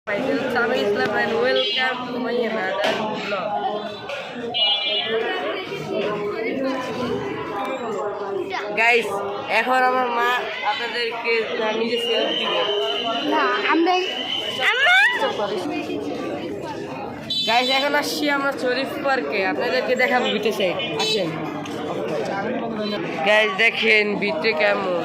Samuel Islam and welcome to my another vlog. Guys, এখন আমার মা আপনাদেরকে নিজে সেলফ দিবে না আমরা গাইস এখন আসছি আমরা শরীফ পার্কে আপনাদেরকে দেখাবো বিটে সাইড আসেন গাইস দেখেন বিটে কেমন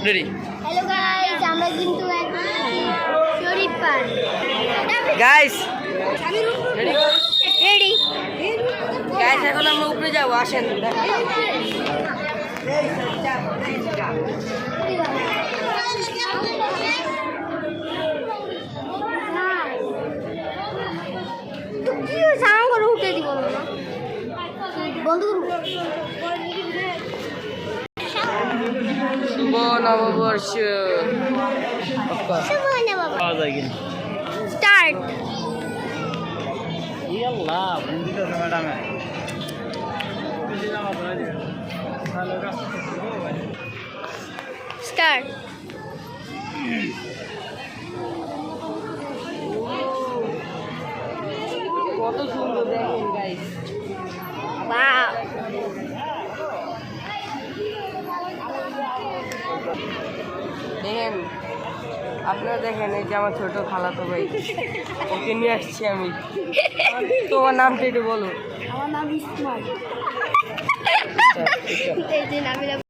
রেডি হ্যালো গাইস আমরা কিন্তু শরীফ পার্ক গাইস রেডি গাইস এখন আমরা উপরে যাবো আসেন কি সাউন্ড করে উঠে দিব না বন্ধ শুভ নববর্ষ স্টার্ট স্টার্ট কত সুন্দর দেখেন গাইস বাহ দেখেন আপনারা দেখেন এই যে আমার ছোট খালাতো ভাই ওকে নিয়ে আসছি আমি তোমার নামটা একটু বলো আমার নাম ইসমাইল এই যে নামিলা